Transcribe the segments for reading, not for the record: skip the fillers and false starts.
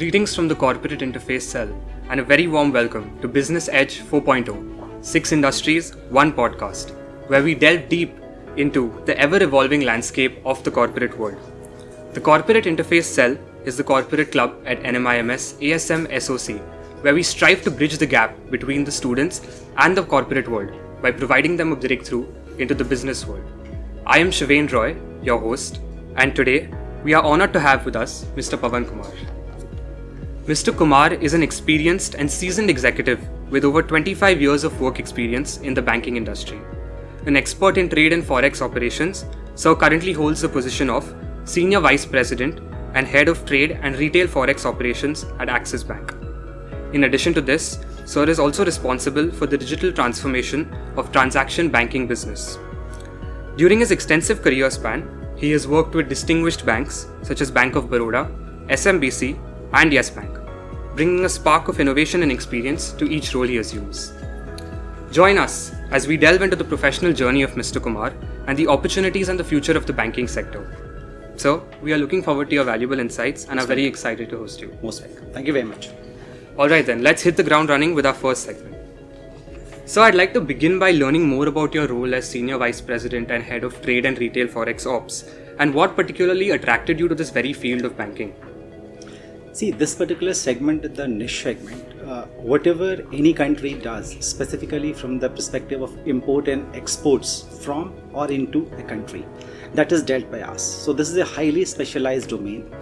Greetings from the Corporate Interface Cell and a very warm welcome to Business Edge 4.0, 6 industries, 1 podcast, where we delve deep into the ever-evolving landscape of the corporate world. The Corporate Interface Cell is the corporate club at NMIMS ASM SOC, where we strive to bridge the gap between the students and the corporate world by providing them a breakthrough into the business world. I am Shivain Roy, your host, and today we are honored to have with us Mr. Pawan Kumar. Mr. Kumar is an experienced and seasoned executive with over 25 years of work experience in the banking industry. An expert in trade and forex operations, Sir currently holds the position of Senior Vice President and Head of Trade and Retail Forex Operations at Axis Bank. In addition to this, Sir is also responsible for the digital transformation of transaction banking business. During his extensive career span, he has worked with distinguished banks such as Bank of Baroda, SMBC, and Yes Bank, bringing a spark of innovation and experience to each role he assumes. Join us as we delve into the professional journey of Mr. Kumar and the opportunities and the future of the banking sector. So, we are looking forward to your valuable insights and are very excited to host you. Most welcome. Thank you very much. Alright then, let's hit the ground running with our first segment. So, I'd like to begin by learning more about your role as Senior Vice President and Head of Trade and Retail Forex Ops, and what particularly attracted you to this very field of banking. See, this particular segment, the niche segment, whatever any country does, specifically from the perspective of import and exports from or into a country, that is dealt by us. So this is a highly specialized domain,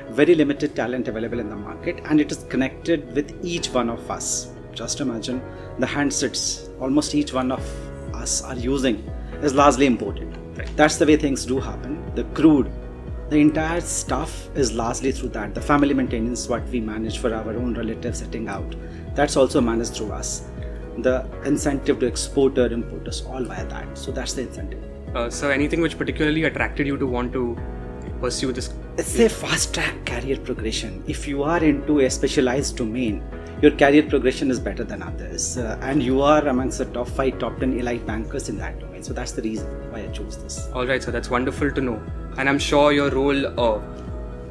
very limited talent available in the market, and it is connected with each one of us. Just imagine the handsets almost each one of us are using is largely imported. Right. That's the way things do happen. The crude, the entire stuff is largely through that. The family maintenance, what we manage for our own relatives setting out, that's also managed through us. The incentive to exporter, importers, all via that. So that's the incentive. So anything which particularly attracted you to want to pursue this? It's a fast track career progression. If you are into a specialized domain, your career progression is better than others. And you are amongst the top 5, top 10 elite bankers in that domain. So that's the reason why I chose this. Alright, so that's wonderful to know. And I'm sure your role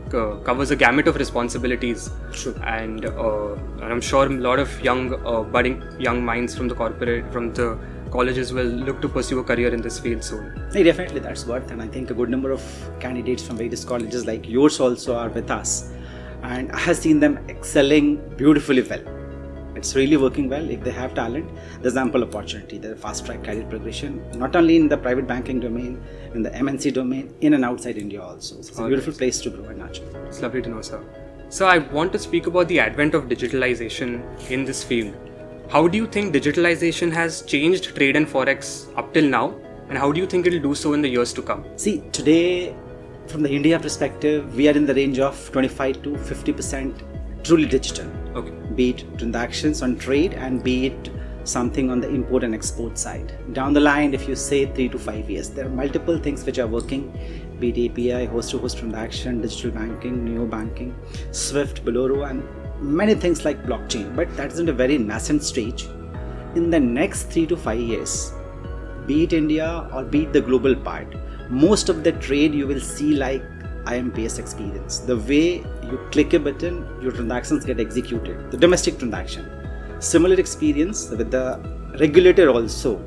covers a gamut of responsibilities. True. And I'm sure a lot of budding young minds from the colleges will look to pursue a career in this field soon. Hey, definitely, that's what. And I think a good number of candidates from various colleges like yours also are with us. And I have seen them excelling beautifully well. It's really working well. If they have talent, there's ample opportunity. There's fast track career progression, not only in the private banking domain, in the MNC domain, in and outside India also. So it's a beautiful place to grow and nurture. It's lovely to know, sir. So I want to speak about the advent of digitalization in this field. How do you think digitalization has changed trade and forex up till now? And how do you think it will do so in the years to come? See, today, from the India perspective, we are in the range of 25 to 50% truly digital. Okay. Be it transactions on trade and be it something on the import and export side. Down the line, if you say 3 to 5 years, there are multiple things which are working, be it API, host-to-host transaction, digital banking, neo banking, Swift, Bolero, and many things like blockchain. But that is in a very nascent stage. In the next 3 to 5 years, be it India or be it the global part, most of the trade you will see like IMPS experience. The way you click a button, your transactions get executed. The domestic transaction. Similar experience with the regulator also.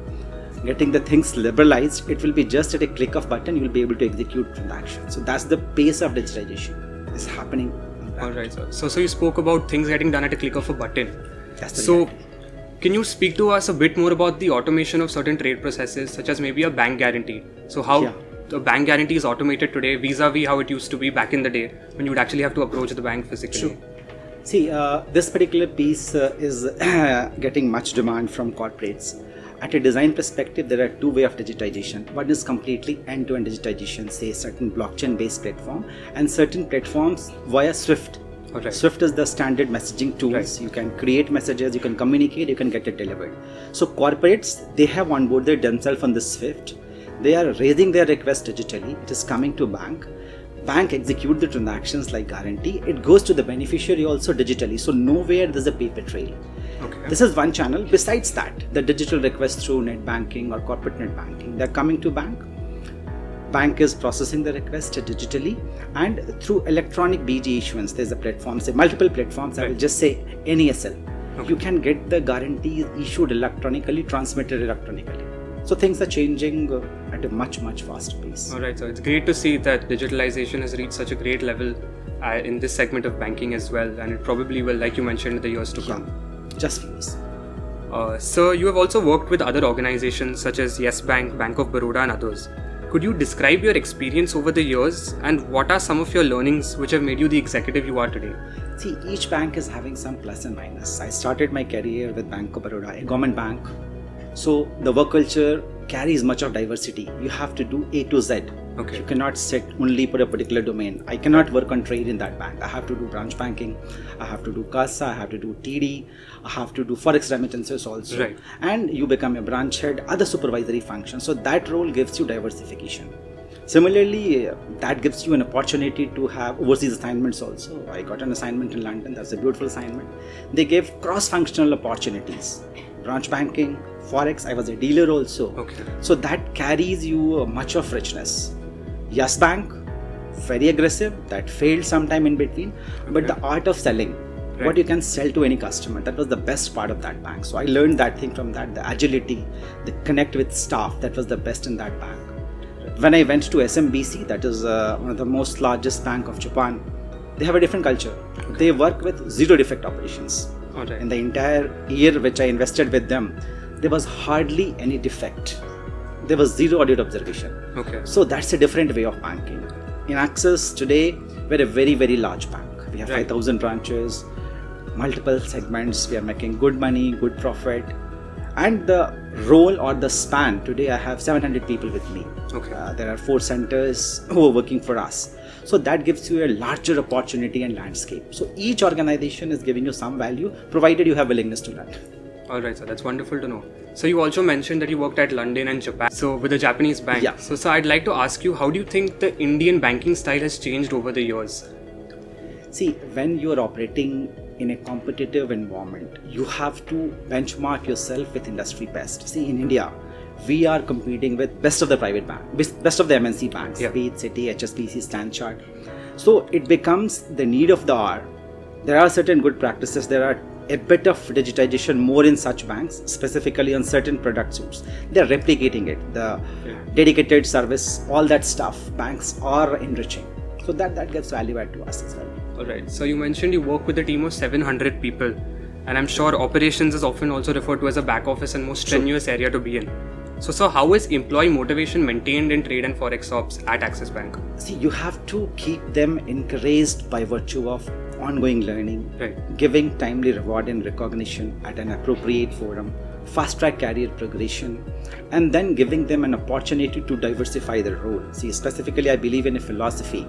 Getting the things liberalized, it will be just at a click of button, you will be able to execute transactions. So that's the pace of digitalization is happening. Alright, sir. So you spoke about things getting done at a click of a button. That's the so, reality. Can you speak to us a bit more about the automation of certain trade processes, such as maybe a bank guarantee? So how the bank guarantee is automated today vis-a-vis how it used to be back in the day when you would actually have to approach the bank physically? True. See, this particular piece is getting much demand from corporates. At a design perspective, there are 2 ways of digitization. One is completely end-to-end digitization, say certain blockchain-based platform and certain platforms via Swift. Right. Swift is the standard messaging tools. Right. You can create messages, you can communicate, you can get it delivered. So corporates, they have onboarded themselves on the Swift. They are raising their request digitally. It is coming to bank. Bank execute the transactions like guarantee. It goes to the beneficiary also digitally. So nowhere there's a paper trail. Okay. This is one channel. Besides that, the digital request through net banking or corporate net banking, they're coming to bank. bank is processing the request digitally, and through electronic BG issuance, there's a platform, say multiple platforms. I will just say NESL. Okay. You can get the guarantees issued electronically, transmitted electronically. So things are changing at a much faster pace. All right, so it's great to see that digitalization has reached such a great level in this segment of banking as well, and it probably will, like you mentioned, in the years to come. Just years. Sir, you have also worked with other organizations such as Yes Bank, Bank of Baroda and others. Could you describe your experience over the years and what are some of your learnings which have made you the executive you are today? See, each bank is having some plus and minus. I started my career with Bank of Baroda, a government bank. So the work culture carries much of diversity. You have to do A to Z. Okay. You cannot sit only for a particular domain. I cannot work on trade in that bank. I have to do branch banking. I have to do CASA. I have to do TD. I have to do Forex remittances also. Right. And you become a branch head, other supervisory functions. So that role gives you diversification. Similarly, that gives you an opportunity to have overseas assignments also. I got an assignment in London. That's a beautiful assignment. They gave cross-functional opportunities. Branch banking, Forex, I was a dealer also. Okay. So that carries you much of richness. Yes Bank, very aggressive, that failed sometime in between. But the art of selling, what you can sell to any customer, that was the best part of that bank. So I learned that thing from that, the agility, the connect with staff, that was the best in that bank. When I went to SMBC, that is one of the most largest bank of Japan, they have a different culture. They work with zero defect operations. Right. In the entire year which I invested with them, there was hardly any defect. There was zero audit observation. Okay. So that's a different way of banking. In Axis today, we're a very large bank. We have 5,000 branches, multiple segments. We are making good money, good profit. And the role or the span, today I have 700 people with me. Okay. There are 4 centers who are working for us. So that gives you a larger opportunity and landscape. So each organization is giving you some value, provided you have willingness to learn. Alright, so that's wonderful to know. So you also mentioned that you worked at London and Japan, so with a Japanese bank. Yeah. So I'd like to ask you, how do you think the Indian banking style has changed over the years? See, when you are operating in a competitive environment, you have to benchmark yourself with industry best. See, in India, we are competing with best of the private bank, best of the MNC banks, be it Citi, HSBC, Stanchart. So it becomes the need of the hour. There are certain good practices. There are a bit of digitization more in such banks, specifically on certain product suites. They are replicating it. The dedicated service, all that stuff, banks are enriching. So that gets value add to us as well. Alright, so you mentioned you work with a team of 700 people, and I'm sure operations is often also referred to as a back office and most strenuous area to be in. So how is employee motivation maintained in trade and forex ops at Axis Bank? See, you have to keep them encouraged by virtue of ongoing learning, giving timely reward and recognition at an appropriate forum, fast-track career progression, and then giving them an opportunity to diversify their role. See, specifically, I believe in a philosophy.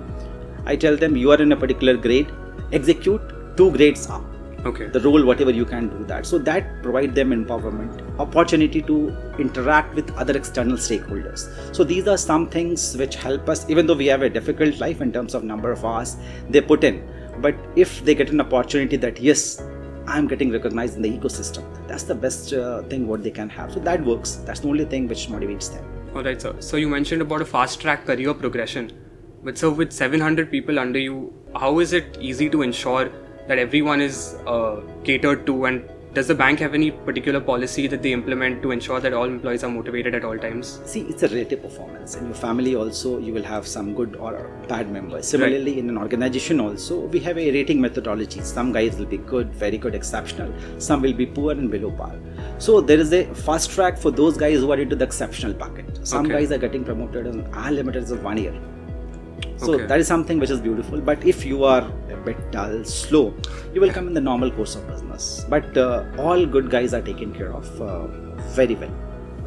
I tell them, you are in a particular grade, execute 2 grades up. Okay. The role, whatever you can do that. So that provide them empowerment, opportunity to interact with other external stakeholders. So these are some things which help us, even though we have a difficult life in terms of number of hours they put in. But if they get an opportunity that, yes, I'm getting recognized in the ecosystem, that's the best thing what they can have. So that works. That's the only thing which motivates them. Alright, sir. So you mentioned about a fast-track career progression. But so with 700 people under you, how is it easy to ensure that everyone is catered to, and does the bank have any particular policy that they implement to ensure that all employees are motivated at all times? See, it's a relative performance. In your family also, you will have some good or bad members. Similarly, in an organization also, we have a rating methodology. Some guys will be good, very good, exceptional. Some will be poor and below par. So there is a fast track for those guys who are into the exceptional bucket. Some guys are getting promoted on unlimited of 1 year. So that is something which is beautiful. But if you are a bit dull, slow, you will come in the normal course of business. But all good guys are taken care of very well.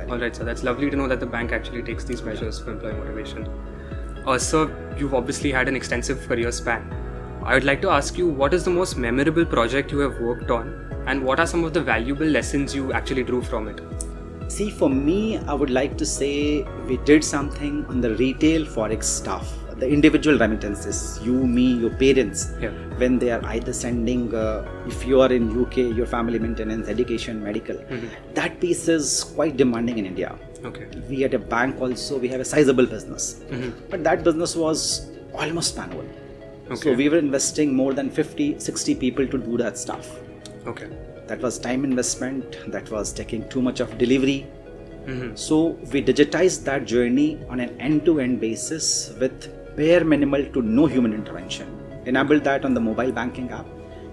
Alright, so that's lovely to know that the bank actually takes these measures for employee motivation. Sir, you've obviously had an extensive career span. I would like to ask you, what is the most memorable project you have worked on, and what are some of the valuable lessons you actually drew from it? See, for me, I would like to say we did something on the retail forex stuff. The individual remittances, you, me, your parents, when they are either sending, if you are in UK, your family maintenance, education, medical, that piece is quite demanding in India. Okay. We at a bank also, we have a sizable business. But that business was almost manual. So we were investing more than 50, 60 people to do that stuff. Okay. That was time investment, that was taking too much of delivery. So we digitized that journey on an end-to-end basis with bare minimal to no human intervention. Enabled that on the mobile banking app.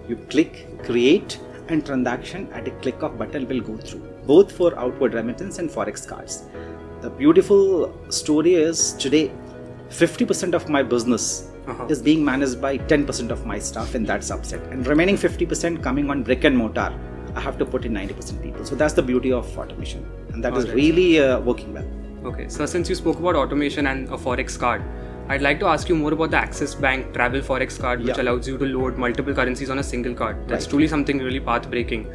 You click, create, and transaction at a click of button will go through, both for outward remittance and forex cards. The beautiful story is today 50% of my business is being managed by 10% of my staff in that subset, and remaining 50% coming on brick and mortar. I have to put in 90% people. So that's the beauty of automation, and that is really working well. Okay, so since you spoke about automation and a forex card, I'd like to ask you more about the Axis Bank Travel Forex card, which allows you to load multiple currencies on a single card. That's truly something really path-breaking.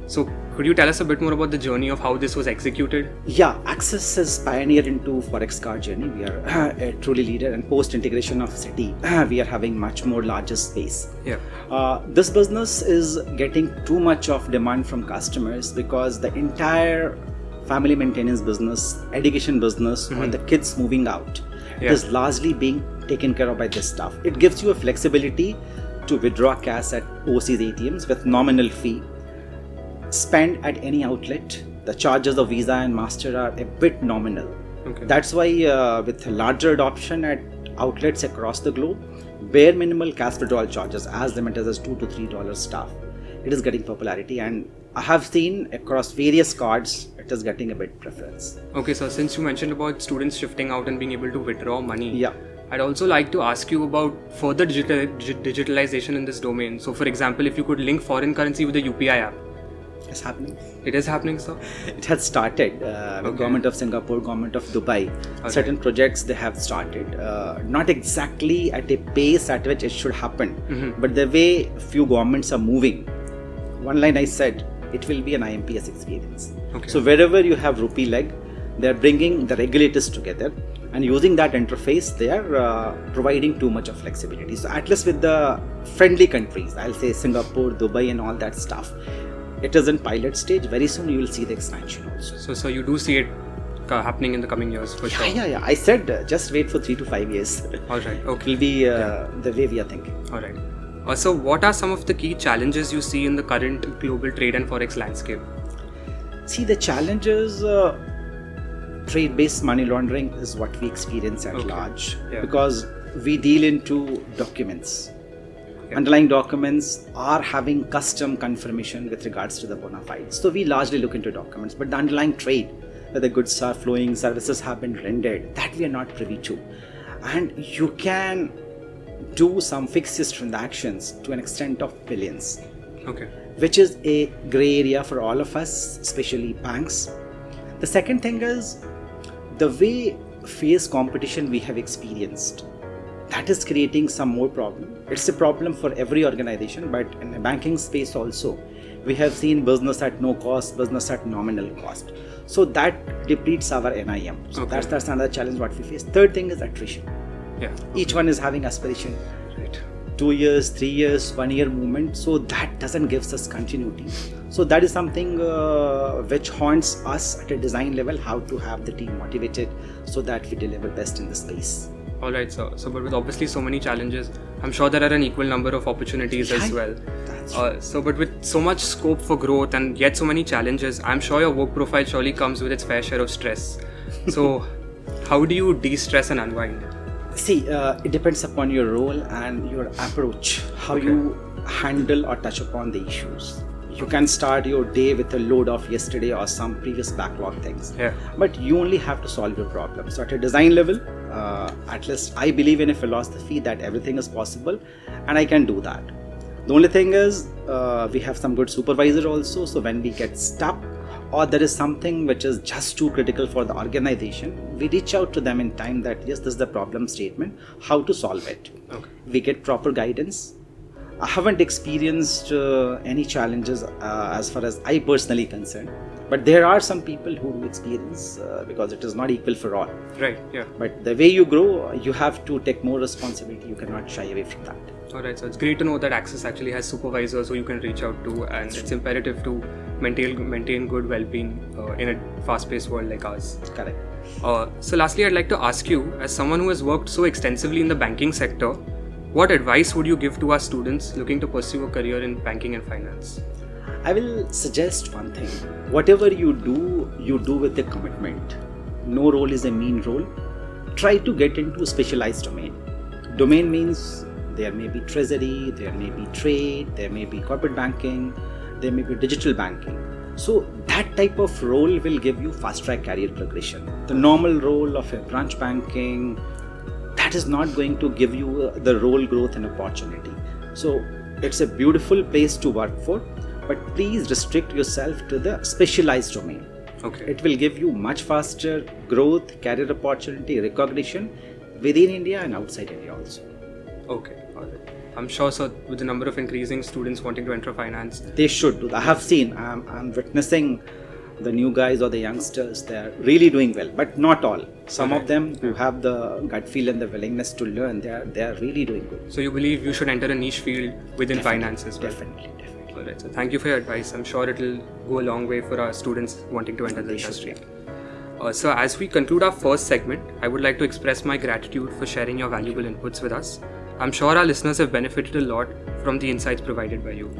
So could you tell us a bit more about the journey of how this was executed? Yeah, Axis is pioneer into forex card journey. We are a truly leader, and post integration of Citi, we are having much more larger space. This business is getting too much of demand from customers because the entire family maintenance business, education business, or the kids moving out is largely being taken care of by this stuff. It gives you a flexibility to withdraw cash at overseas ATMs with nominal fee, spend at any outlet. The charges of Visa and Master are a bit nominal. That's why with larger adoption at outlets across the globe, bare minimal cash withdrawal charges as limited as $2 to $3 stuff, it is getting popularity, and I have seen across various cards it is getting a bit preference. Okay, so since you mentioned about students shifting out and being able to withdraw money, I'd also like to ask you about further digitalization in this domain. So for example, if you could link foreign currency with the UPI app. It's happening. It is happening, sir? It has started. With Government of Singapore, Government of Dubai, certain projects they have started. Not exactly at a pace at which it should happen, but the way few governments are moving. One line I said, it will be an IMPS experience. So wherever you have rupee leg, they are bringing the regulators together, and using that interface, they are providing too much of flexibility. So at least with the friendly countries, I'll say Singapore, Dubai, and all that stuff, it is in pilot stage. Very soon you will see the expansion also. So you do see it happening in the coming years for sure? Yeah. I said just wait for 3 to 5 years. Alright, okay. It will be the way we are thinking. Alright. So what are some of the key challenges you see in the current global trade and forex landscape? See, the challenges, trade-based money laundering is what we experience at large, because we deal into documents. Underlying documents are having custom confirmation with regards to the bona fides. So we largely look into documents, but the underlying trade, where the goods are flowing, services have been rendered, that we are not privy to. And you can do some fixed transactions to an extent of billions, which is a gray area for all of us, especially banks. The second thing is the way fierce competition we have experienced. That is creating some more problem. It's a problem for every organization, but in the banking space also, we have seen business at no cost, business at nominal cost. So that depletes our NIM. So that's another challenge what we face. Third thing is attrition. Each one is having aspiration. 2 years, 3 years, 1 year movement. So that doesn't give us continuity. So that is something which haunts us at a design level, how to have the team motivated so that we deliver best in the space. Alright, sir. So, but with obviously so many challenges, I'm sure there are an equal number of opportunities as well. So, but with so much scope for growth and yet so many challenges, I'm sure your work profile surely comes with its fair share of stress. So, how do you de-stress and unwind? See, it depends upon your role and your approach, how you handle or touch upon the issues. You can start your day with a load of yesterday or some previous backlog things, but you only have to solve your problem. So at a design level, at least I believe in a philosophy that everything is possible, and I can do that. The only thing is we have some good supervisor also, so when we get stuck or there is something which is just too critical for the organization, we reach out to them in time that yes, this is the problem statement, how to solve it. We get proper guidance. I haven't experienced any challenges as far as I personally concerned. But there are some people who do experience because it is not equal for all. Right, yeah. But the way you grow, you have to take more responsibility. You cannot shy away from that. Alright, so it's great to know that Axis actually has supervisors who you can reach out to, and it's imperative to maintain good well-being in a fast-paced world like ours. Correct. So lastly, I'd like to ask you, as someone who has worked so extensively in the banking sector, what advice would you give to our students looking to pursue a career in banking and finance? I will suggest one thing. Whatever you do with a commitment. No role is a mean role. Try to get into a specialized domain. Domain means there may be treasury, there may be trade, there may be corporate banking, there may be digital banking. So that type of role will give you fast-track career progression. The normal role of a branch banking, that is not going to give you the role growth and opportunity. So it's a beautiful place to work for, but please restrict yourself to the specialized domain. Okay. It will give you much faster growth, career opportunity, recognition within India and outside India also. Okay, alright. I'm sure, sir, with the number of increasing students wanting to enter finance, They should do that. I have seen, I'm witnessing the new guys or the youngsters, they're really doing well, but not all. Some of them who have the gut feel and the willingness to learn, they're really doing good. so you believe you should enter a niche field within finance as well? Definitely. Alright, so thank you for your advice. I'm sure it will go a long way for our students wanting to enter the industry. So as we conclude our first segment, I would like to express my gratitude for sharing your valuable inputs with us. I'm sure our listeners have benefited a lot from the insights provided by you.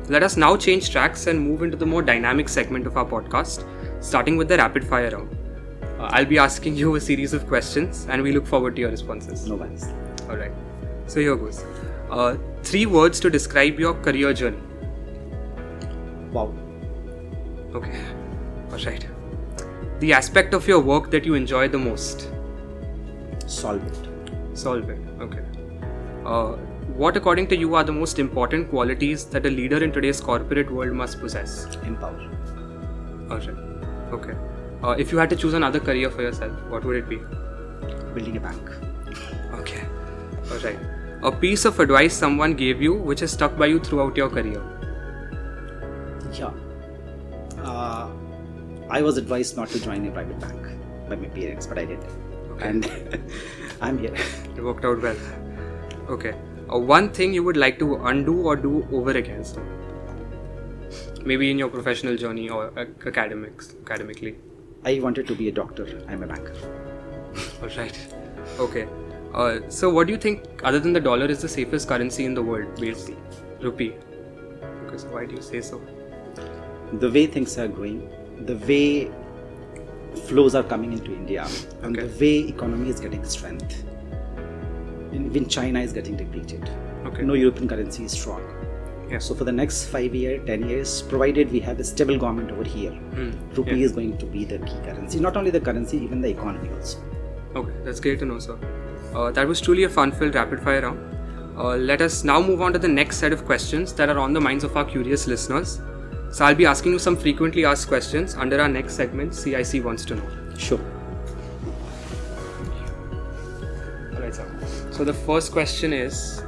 Let us now change tracks and move into the more dynamic segment of our podcast, starting with the rapid fire round. I'll be asking you a series of questions and we look forward to your responses. No worries. Alright, so here goes. 3 words to describe your career journey. Wow. Okay, alright. The aspect of your work that you enjoy the most. Solve it. Solve it, okay. What according to you are the most important qualities that a leader in today's corporate world must possess? Empower. Alright, okay. If you had to choose another career for yourself, what would it be? Building a bank. Okay, alright. A piece of advice someone gave you which has stuck by you throughout your career. Yeah. I was advised not to join a private bank by my parents, but I did. Okay. And I'm here. It worked out well. Okay. One thing you would like to undo or do over again, so maybe in your professional journey or academically. I wanted to be a doctor. I'm a banker. Alright. Okay. So what do you think, other than the dollar, is the safest currency in the world? Basically, rupee. Okay, so why do you say so? The way things are going, the way flows are coming into India, and Okay. the way economy is getting strength. Even China is getting depleted. Okay. No European currency is strong. Yeah. So for the next 5 years, 10 years, provided we have a stable government over here, rupee Yeah. is going to be the key currency. Not only the currency, even the economy also. Okay, that's great to know, sir. That was truly a fun-filled rapid-fire round. Let us now move on to the next set of questions that are on the minds of our curious listeners. So I'll be asking you some frequently asked questions under our next segment, CIC Wants to Know. Sure. Alright, sir. So the first question is,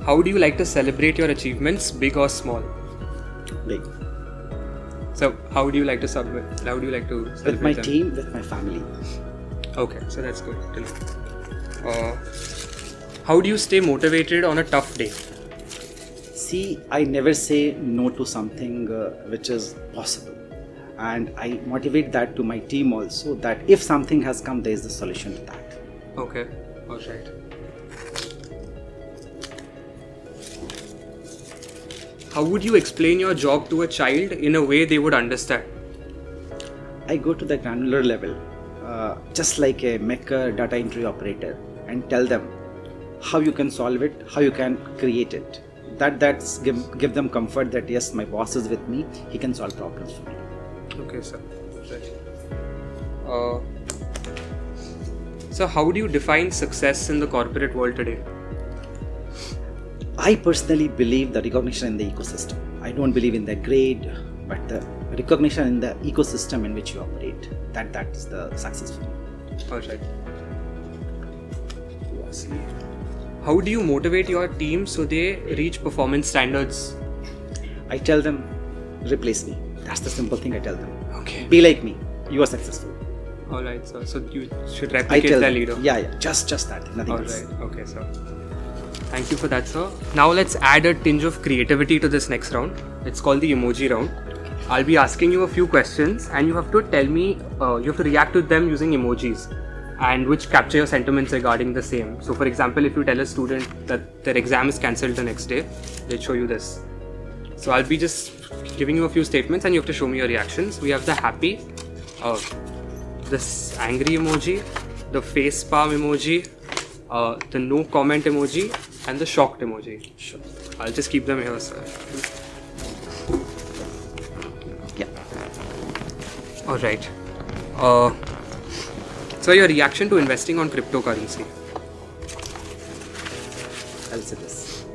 how do you like to celebrate your achievements, big or small? Big. So how do you like to celebrate With my them? team, with my family. Okay, so that's good to know. How do you stay motivated on a tough day? See, I never say no to something which is possible. And I motivate that to my team also, that if something has come, there is a solution to that. Okay, alright. How would you explain your job to a child in a way they would understand? I go to the granular level, just like a maker data entry operator, and tell them how you can solve it, how you can create it. That's give them comfort that yes, my boss is with me, he can solve problems for me. Okay, sir. Right. So how do you define success in the corporate world today? I personally believe the recognition in the ecosystem. I don't believe in the grade, but the recognition in the ecosystem in which you operate. That is the success for me. Alright. how do you motivate your team so they reach performance standards? I tell them, replace me. That's the simple thing I tell them. Okay. Be like me. You are successful. All right, sir. So you should I replicate tell the them. leader. Yeah. Just that. Nothing All else. right. Okay, sir. Thank you for that, sir. Now let's add a tinge of creativity to this next round. It's called the Emoji Round. I'll be asking you a few questions and you have to tell me, you have to react to them using emojis and which capture your sentiments regarding the same. So for example, if you tell a student that their exam is cancelled the next day, they'll show you this. So I'll be just giving you a few statements and you have to show me your reactions. We have the happy, this angry emoji, the face palm emoji, the no comment emoji and the shocked emoji. Sure. I'll just keep them here, sir. Yeah. Alright. So your reaction to investing on cryptocurrency. I'll say this.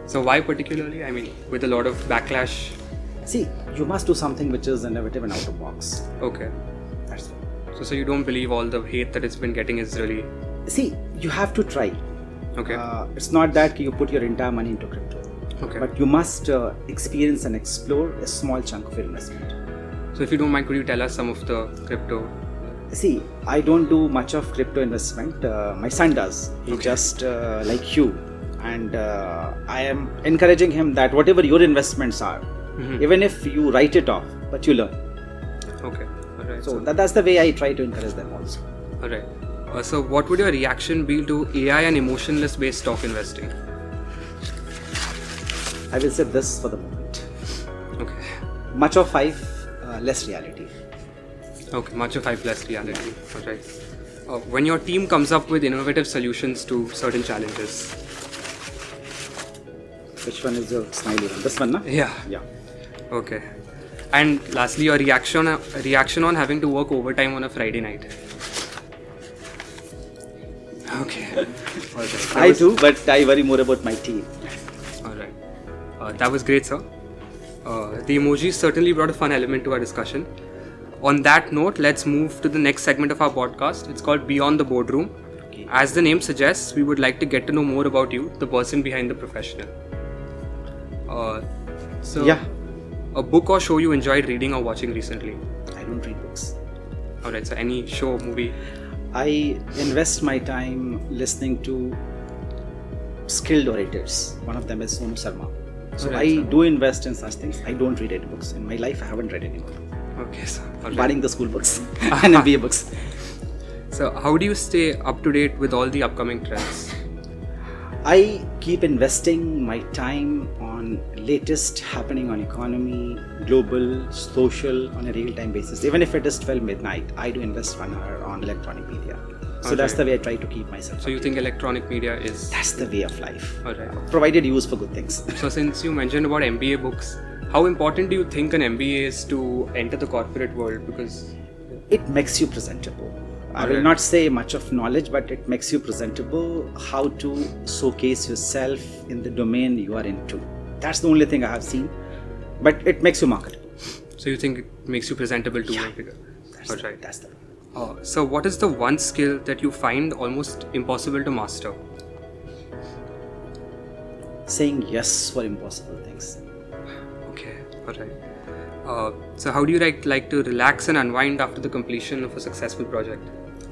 So why particularly? I mean, with a lot of backlash. See, you must do something which is innovative and out of box. Okay. That's it. So you don't believe all the hate that it's been getting is really... See, you have to try. Okay. It's not that you put your entire money into crypto. Okay. But you must experience and explore a small chunk of your investment. So if you don't mind, could you tell us some of the crypto? See, I don't do much of crypto investment. My son does. He just like you. And I am encouraging him that whatever your investments are, even if you write it off, but you learn. Okay. Alright. So that's the way I try to encourage them also. Alright. So what would your reaction be to AI and emotionless based stock investing? I will say this for the moment. Okay. Much of 5, less reality. Okay, much of hype less reality. Alright. When your team comes up with innovative solutions to certain challenges. Which one is your smiley one? This one, na? Yeah. Yeah. Okay. And lastly, your reaction on having to work overtime on a Friday night. Okay. Alright. I do, but I worry more about my team. Alright. That was great, sir. The emojis certainly brought a fun element to our discussion. On that note, let's move to the next segment of our podcast. It's called Beyond the Boardroom. Okay. As the name suggests, we would like to get to know more about you, the person behind the professional. So, Yeah. a book or show you enjoyed reading or watching recently? I don't read books. Alright, so any show, movie? I invest my time listening to skilled orators. One of them is Sonu Sharma. So Alright, I sir. do invest in such things. I don't read any books. In my life, I haven't read any book. Okay, sir. Alright. Barring the school books and MBA books. So, how do you stay up to date with all the upcoming trends? I keep investing my time on latest happening on economy, global, social on a real-time basis. Even if it is 12 midnight, I do invest 1 hour on electronic media. So that's the way I try to keep myself. So you think electronic media is... That's the way of life. Alright. Provided used for good things. So since you mentioned about MBA books, how important do you think an MBA is to enter the corporate world? Because... It makes you presentable. I will Alright. not say much of knowledge, but it makes you presentable, how to showcase yourself in the domain you are into. That's the only thing I have seen. But it makes you marketable. So you think it makes you presentable to Yeah. people? That's Alright. the So what is the one skill that you find almost impossible to master? saying yes for impossible things. Okay, alright. So how do you like to relax and unwind after the completion of a successful project?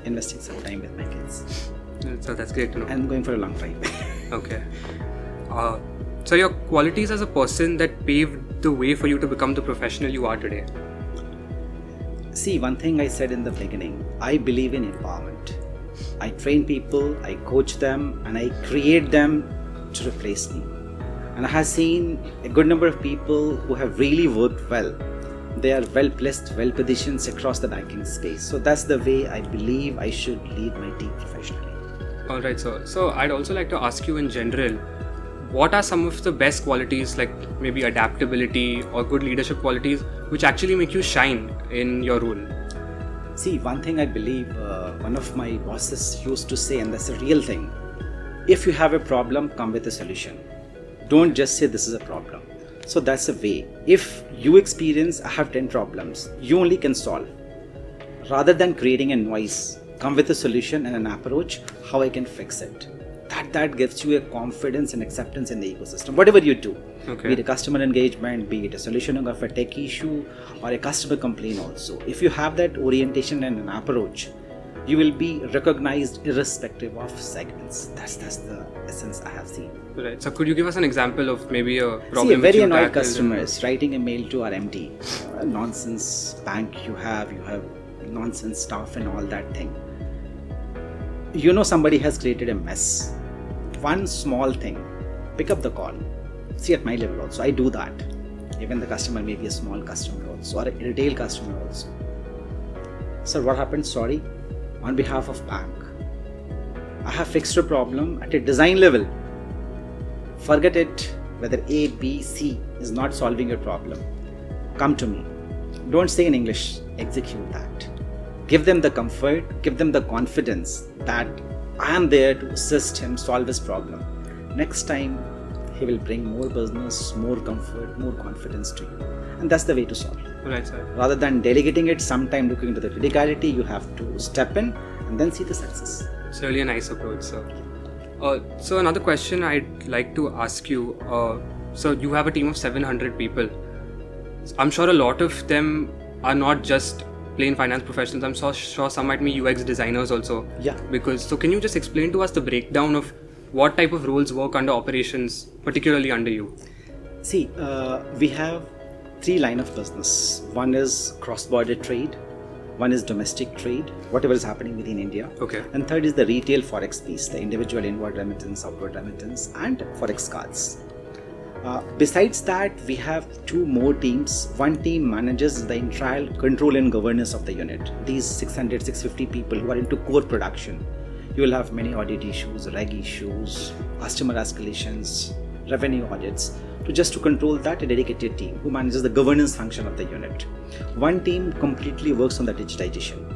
Investing some time with my kids. So that's great to know. And going for a long drive. Okay. So your qualities as a person that paved the way for you to become the professional you are today. See, one thing I said in the beginning, I believe in empowerment. I train people, I coach them, and I create them to replace me. And I have seen a good number of people who have really worked well. They are well placed, well positioned across the banking space. So that's the way I believe I should lead my team professionally. Alright, so I'd also like to ask you in general, what are some of the best qualities like maybe adaptability or good leadership qualities which actually make you shine in your role? See, one thing I believe one of my bosses used to say, and that's a real thing, if you have a problem, come with a solution. Don't just say this is a problem. So that's a way. If you experience, I have 10 problems, you only can solve. Rather than creating a noise, come with a solution and an approach, how I can fix it. that gives you a confidence and acceptance in the ecosystem. Whatever you do, be it a customer engagement, be it a solutioning of a tech issue or a customer complaint also. If you have that orientation and an approach, you will be recognized irrespective of segments. That's the essence I have seen. Right. So could you give us an example of maybe a problem? See, a very annoyed customer is writing a mail to our MD. Nonsense bank you have nonsense staff and all that thing. You know somebody has created a mess. One small thing, pick up the call. See, at my level also, I do that. Even the customer may be a small customer also, or a retail customer also. Sir, what happened? Sorry. On behalf of bank, I have fixed a problem at a design level. Forget it whether A, B, C is not solving your problem. Come to me. Don't say in English, execute that. Give them the comfort, give them the confidence that I am there to assist him solve his problem. Next time, he will bring more business, more comfort, more confidence to you. And that's the way to solve it. Right, sir. Rather than delegating it, sometime looking into the criticality, you have to step in and then see the success. It's really a nice approach, sir. So another question I'd like to ask you. So you have a team of 700 people. I'm sure a lot of them are not just plain finance professionals. I'm sure some might be UX designers also. Yeah. So can you just explain to us the breakdown of what type of roles work under operations, particularly under you? See, we have 3 lines of business. One is cross-border trade, one is domestic trade, whatever is happening within India. Okay. And third is the retail forex piece, the individual inward remittance, outward remittance, and forex cards. Besides that, we have 2 more teams. One team manages the entire control and governance of the unit. These 600, 650 people who are into core production. You will have many audit issues, reg issues, customer escalations, revenue audits. To control that, a dedicated team who manages the governance function of the unit. One team completely works on the digitization.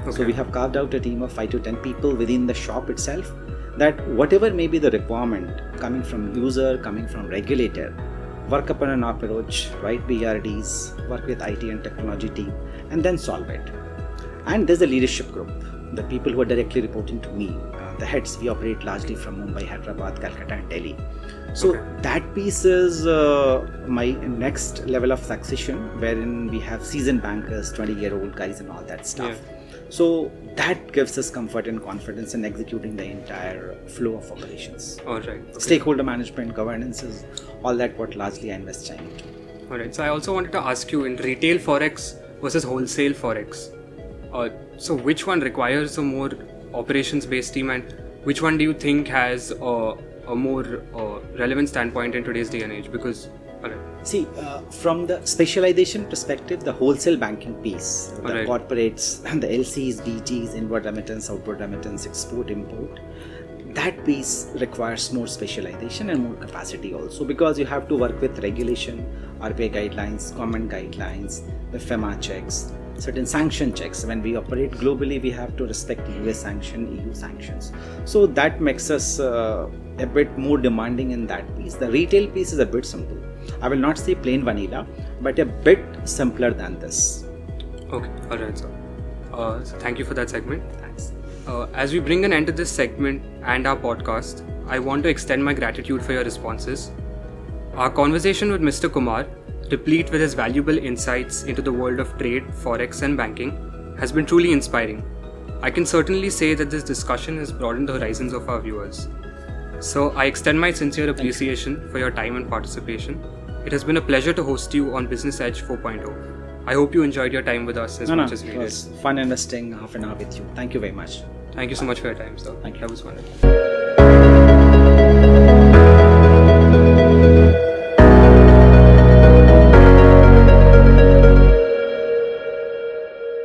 Okay. So we have carved out a team of 5 to 10 people within the shop itself, that whatever may be the requirement coming from user, coming from regulator, work upon an approach, write BRDs, work with IT and technology team, and then solve it. And there's a leadership group, the people who are directly reporting to me, the heads. We operate largely from Mumbai, Hyderabad, Calcutta, and Delhi. So that piece is my next level of succession, wherein we have seasoned bankers, 20-year-old guys and all that stuff. Yeah. So that gives us comfort and confidence in executing the entire flow of operations. All right. Okay. Stakeholder management, governance is all that what largely I invest time into. All right. So I also wanted to ask you, in retail forex versus wholesale forex, so which one requires a more operations-based team, and which one do you think has a more relevant standpoint in today's day and age? Because see, from the specialization perspective, the wholesale banking piece, the corporates, the LCs, DGs, inward remittance, outward remittance, export, import, that piece requires more specialization and more capacity also, because you have to work with regulation, RBI guidelines, government guidelines, the FEMA checks, certain sanction checks. When we operate globally, we have to respect US sanction, EU sanctions. So that makes us a bit more demanding in that piece. The retail piece is a bit simple. I will not say plain vanilla, but a bit simpler than this. Okay, alright, sir. So thank you for that segment. Thanks. As we bring an end to this segment and our podcast, I want to extend my gratitude for your responses. Our conversation with Mr. Kumar, replete with his valuable insights into the world of trade, forex and banking, has been truly inspiring. I can certainly say that this discussion has broadened the horizons of our viewers. So I extend my sincere appreciation for your time and participation. It has been a pleasure to host you on Business Edge 4.0. I hope you enjoyed your time with us as much as we did. It was fun investing half an hour with you. Thank you very much. Thank you so much for your time, sir. Thank you. That was wonderful.